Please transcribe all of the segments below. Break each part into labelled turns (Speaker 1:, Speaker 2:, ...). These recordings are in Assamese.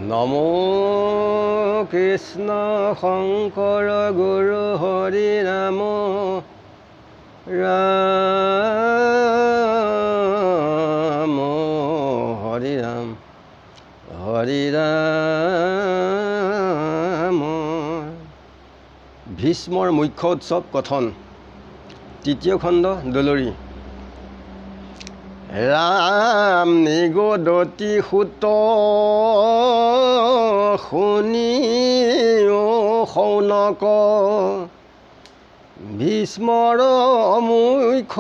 Speaker 1: নমো কৃষ্ণ শংকৰ গুৰু হৰি ৰাম ৰাম হৰি ৰাম হৰি ৰাম। ভীষ্মৰ মুখ্য উৎসৱ কথন তৃতীয় খণ্ড দলৰি। ৰাম নিগদতি সুত শুনি শৌনক ভীষ্মৰ মুখ্য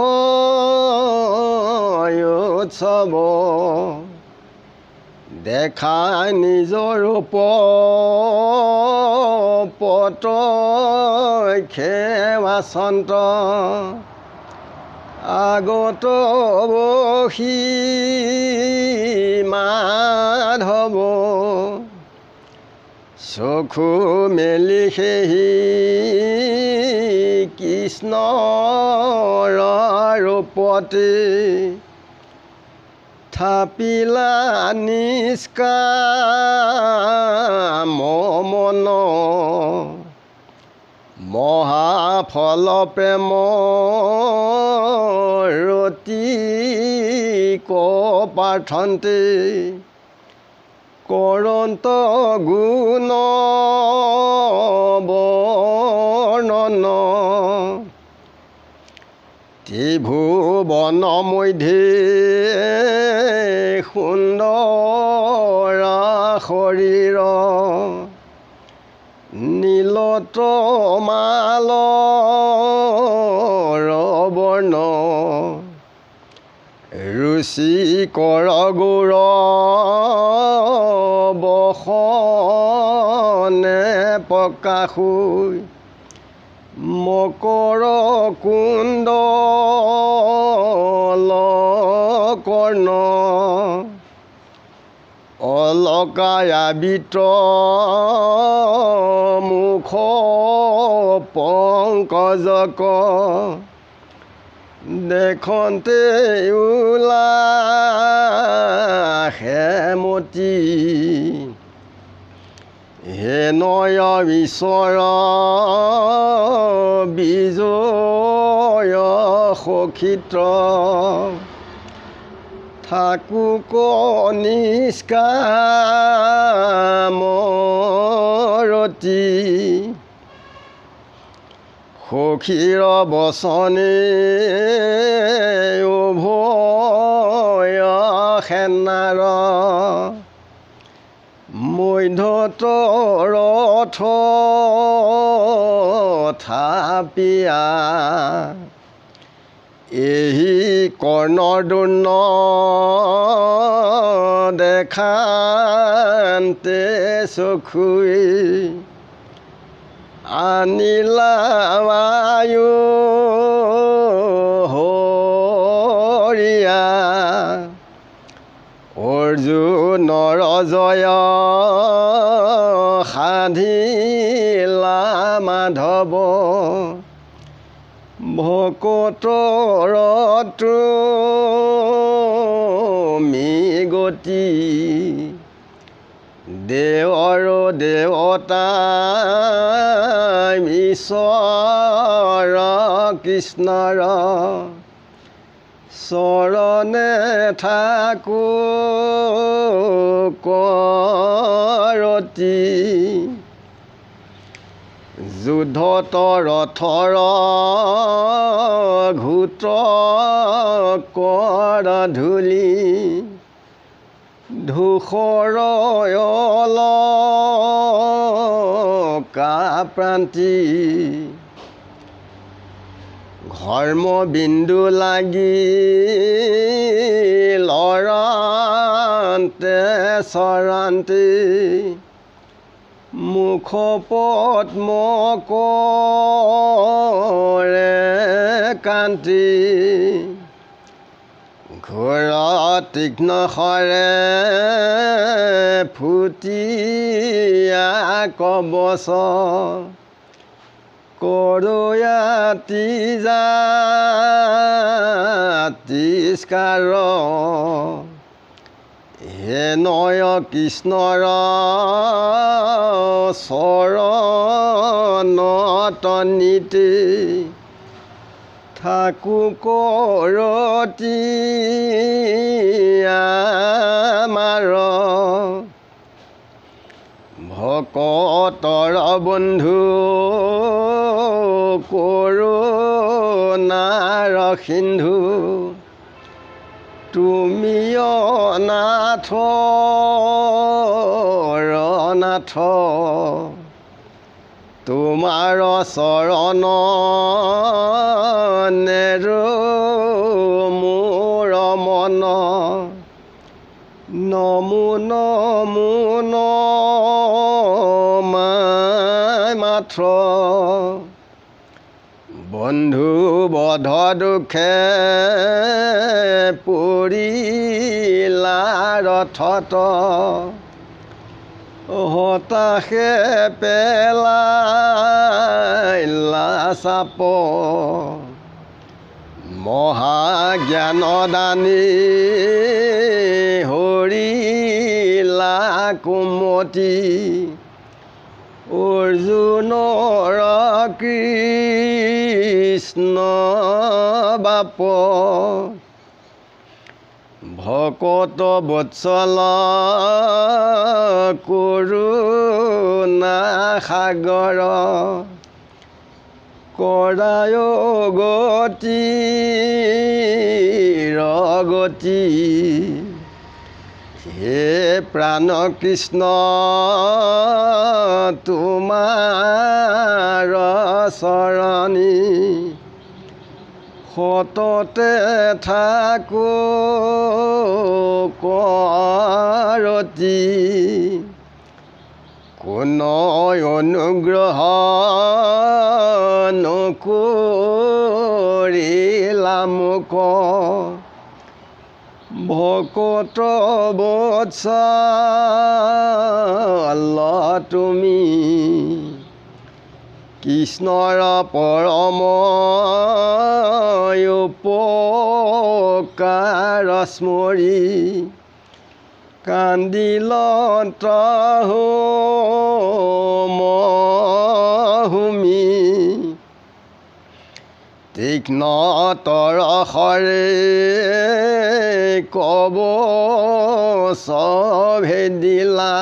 Speaker 1: উৎসৱ দেখাই নিজৰ ৰূপত খেৱাচন্ত আগত বহি মাধৱ চকু মেলি সেহি কৃষ্ণৰ ৰূপতে থাপিলা নিষ্কাম মন মহাফল প্ৰেম ৰতি কপাৰ্থন্তে কৰন্ত গুণ বৰ্ণন ত্ৰিভুৱন মধ্যে সুন্দৰ শৰীৰ নীলত মালৰ বৰ্ণ ৰুচিকৰ গৌৰ বসনে প্ৰকাশো মকৰ কুণ্ডল কৰ্ণ অলকায়াবিত মুখ পংকজক দেখন্তে উলাহেমতি হেনয় ঈশ্বৰ বিজয় সখিত্ৰ থাকুক নিষ্কামৰতি সখীৰ বচনে উভয় সেনাৰ মধ্যত ৰথ থাপিয়া এহি কৰ্ণদূৰ্ণ দেখান্তে চকুই আনিলা বায়ু হৰিয়া অৰ্জুনৰ জয় সাধিলা মাধৱ ভকতৰ তুমি গতি দেৱৰ দেৱতা ঈশ্বৰ কৃষ্ণৰ চৰণে থাকো কৰতি যুদ্ধত ৰথৰ ঘূত কৰ ধূলি ধূসৰ অলকাপ্ৰান্তি ঘৰ্ম বিন্দু লাগি লৰান্তে চৰান্তে মুখ পদ্ম কৰে কান্তি ঘোৰ তীক্ষ্ণ শৰে ফুটিয়া কবচ কৰোয়াতি জাতিস্কাৰ হে নয় কৃষ্ণৰ চৰণত নিতে থাকো কৰতি আমাৰ ভকতৰ বন্ধু কৰোণাৰ সিন্ধু তুমি অনাথ ৰনাথ তোমাৰ চৰণ নেৰো মোৰ মন নমো নমো মাত্ৰ বন্ধু বধ দুখে পৰিলা ৰথত হতাশে পেলাইলা চাপ মহাজ্ঞান দানী হৰিলা কুমতি অৰ্জুনৰ কৃষ্ণ বাপ ভকত বৎসল কৰোণা সাগৰ কৰায় গতি ৰগতি হে প্ৰাণ কৃষ্ণ তোমাৰ চৰণী সততে থাকো কৰতি কোন অনুগ্ৰহ নকৰিলা মোক ভকত বৎসল তুমি কৃষ্ণৰ পৰম উপকাৰ স্মৰি কান্দিলত মহুমি তীক্ষ্ণ তৰসৰে কব ভেদিলা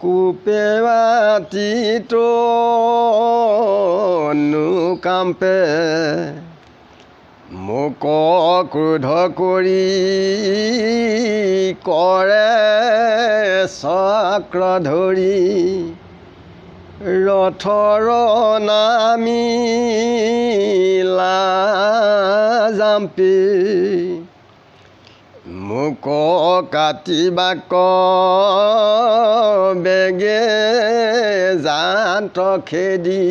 Speaker 1: কূপে বাতিতো নুকাম্পে মোক ক্ৰোধ কৰি কৰে চক্ৰ ধৰি ৰথৰ নামিলা জাম্পি মোক কাটিবাক বেগে জান্ত খেদি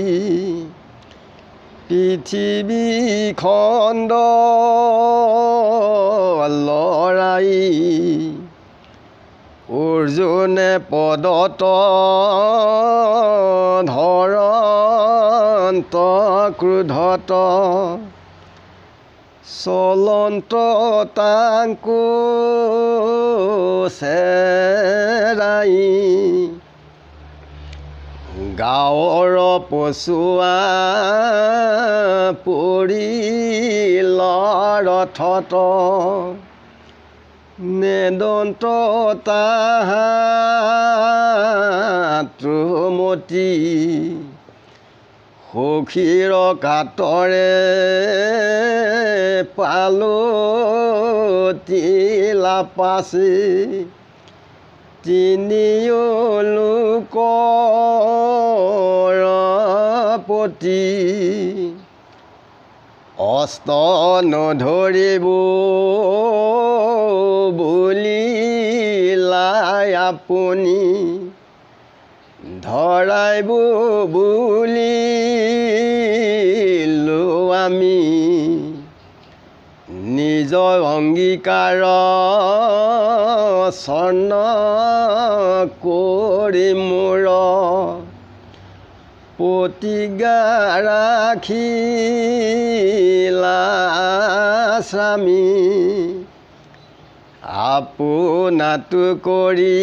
Speaker 1: পৃথিৱীখণ্ড লৰাই অৰ্জুনে পদত ধৰন্ত ক্ৰোধত চলন্ত তাংকো চেৰাই গাঁৱৰ পচুৱা পৰিল ৰথত নেদন্ত তাহাতুমতি সখীৰ কাতৰে পালতিলা পাছি তিনিও লোকৰ পতি অস্ত নধৰিব বুলিলাই আপুনি ধৰাইব বুলিলো আমি নিজৰ অংগীকাৰ স্বৰ্ণ কৰি মোৰ প্ৰতিজ্ঞা ৰাখিলা স্বামী আপোনাতো কৰি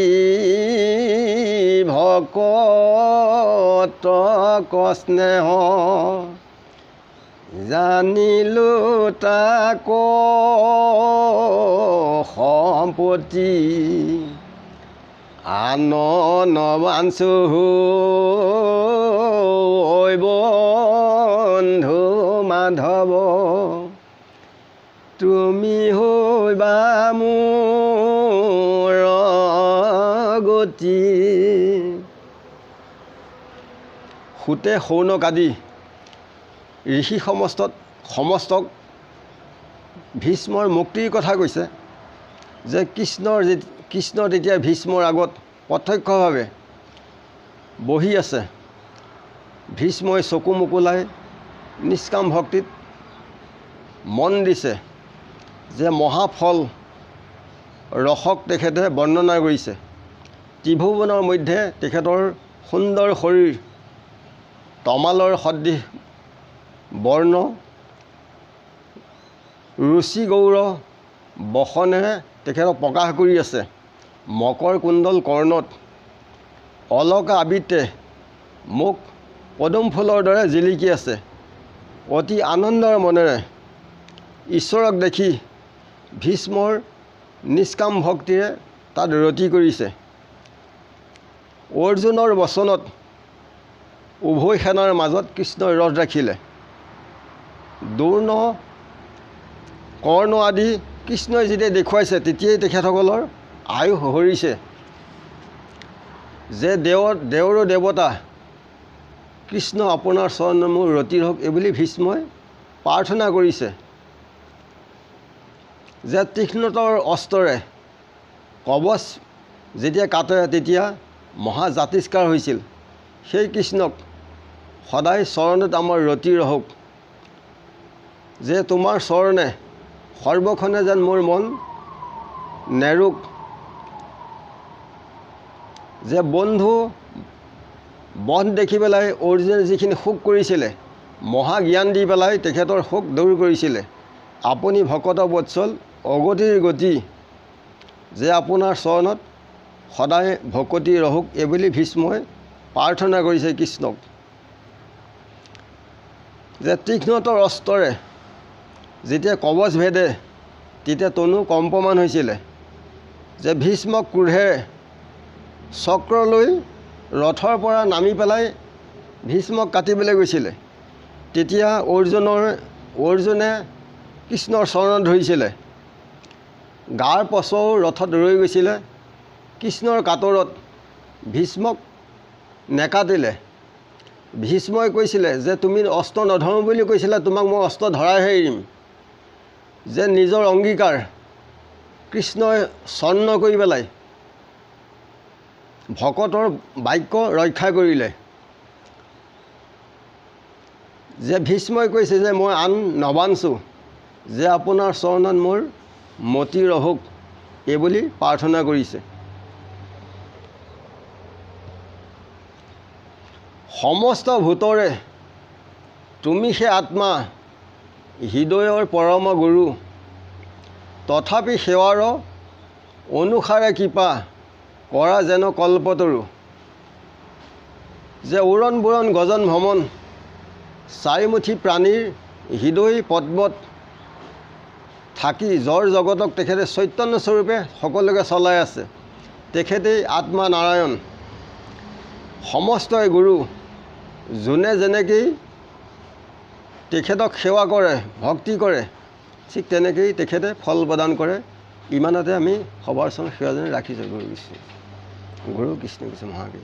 Speaker 1: ভকতক স্নেহ জানিলোঁ তাক সম্পত্তি আন নবাঞ্চো বন্ধু মাধৱ তুমি হৈবা মোৰ গতি। সুতে শৌনক আদি ঋষি সমস্তক ভীষ্মৰ মুক্তিৰ কথা কৈছে যে কৃষ্ণ তেতিয়া ভীষ্মৰ আগত প্ৰত্যক্ষভাৱে বহি আছে। ভীষ্মই চকু মুকুলাই নিষ্কাম ভক্তিত মন দিছে যে মহাফল ৰসক তেখেতে বৰ্ণনা কৰিছে। ত্ৰিভুৱনৰ মধ্যে তেখেতৰ সুন্দৰ শৰীৰ তমালৰ সদৃশ বৰ্ণ ৰুচি গৌৰ বসনেৰে তেখেতক প্ৰকাশ কৰি আছে। মকৰ কুণ্ডল কৰ্ণত অলকা আবৃত্তে মোক পদুম ফুলৰ দৰে জিলিকি আছে। অতি আনন্দৰ মনেৰে ঈশ্বৰক দেখি ভীষ্মৰ নিষ্কাম ভক্তিৰে তাত ৰতি কৰিছে। অৰ্জুনৰ বচনত উভয় সেনাৰ মাজত কৃষ্ণই ৰথ ৰাখিলে। দ্ৰোণ কৰ্ণ আদি কৃষ্ণই যেতিয়া দেখুৱাইছে তেতিয়াই তেখেতসকলৰ আয়ুস হৰিছে। যে দেৱৰো দেৱতা কৃষ্ণ আপোনাৰ চৰণত মোৰ ৰতি হওক এইবুলি ভীষ্মই প্ৰাৰ্থনা কৰিছে। যে তীক্ষ্ণতৰ অস্ত্ৰৰে কবচ যেতিয়া কাটে তেতিয়া মহাজাতিষ্কাৰ হৈছিল। সেই কৃষ্ণক সদায় চৰণত আমাৰ ৰতি ৰহক। যে তোমাৰ চৰণে সৰ্বক্ষণে যেন মোৰ মন নেৰোক। যে বন্ধু বধ দেখি পেলাই অৰ্জুনে যিখিনি শোক কৰিছিলে মহাজ্ঞান দি পেলাই তেখেতৰ শোক দূৰ কৰিছিলে। আপুনি ভকত বৎসল অগতিৰ গতি যে আপোনাৰ চৰণত সদায় ভকতি ৰহক এইবুলি ভীষ্মই প্ৰাৰ্থনা কৰিছে কৃষ্ণক। যে তীক্ষ্ণতৰ অস্ত্ৰৰে যেতিয়া কবচ ভেদে তেতিয়া তনু কম্পমান হৈছিলে। যে ভীষ্মক ক্ৰোধেৰে চক্ৰ লৈ ৰথৰ পৰা নামি পেলাই ভীষ্মক কাটিবলৈ গৈছিলে। তেতিয়া অৰ্জুনে কৃষ্ণৰ চৰণত ধৰিছিলে। গাৰ পছও ৰথত ৰৈ গৈছিলে। কৃষ্ণৰ কাতৰত ভীষ্মক নেকাটিলে। ভীষ্মই কৈছিলে যে তুমি অস্ত্ৰ নধৰোঁ বুলি কৈছিলা, তোমাক মই অস্ত্ৰ ধৰাইহে এৰিম। যে নিজৰ অংগীকাৰ কৃষ্ণই স্বৰ্ণ কৰি পেলাই ভকতৰ বাক্য ৰক্ষা কৰিলে। যে ভীষ্মই কৈছে যে মই আন নবাঞ্চো যে আপোনাৰ চৰণত মোৰ মতি ৰহক এইবুলি প্ৰাৰ্থনা কৰিছে। সমস্ত ভূতৰে তুমি সেই আত্মা হৃদয়ৰ পৰম গুৰু। তথাপি সেৱাৰ অনুসাৰে কৃপা কৰা যেন কল্পতৰু। যে উৰণ বুৰণ গজন ভ্ৰমণ চাৰিমুঠি প্ৰাণীৰ হৃদয় পদ্মত থাকি জৰ জগতক তেখেতে চৈতন্য স্বৰূপে সকলোকে চলাই আছে। তেখেতেই আত্মা নাৰায়ণ সমস্তই গুৰু। যোনে যেনেকেই তেখেতক সেৱা কৰে ভক্তি কৰে ঠিক তেনেকেই তেখেতে ফল প্ৰদান কৰে। ইমানতে আমি সবাৰ চৰণ সেৱাজনে ৰাখিছোঁ। গুৰু কৃষ্ণ মহাদেৱ।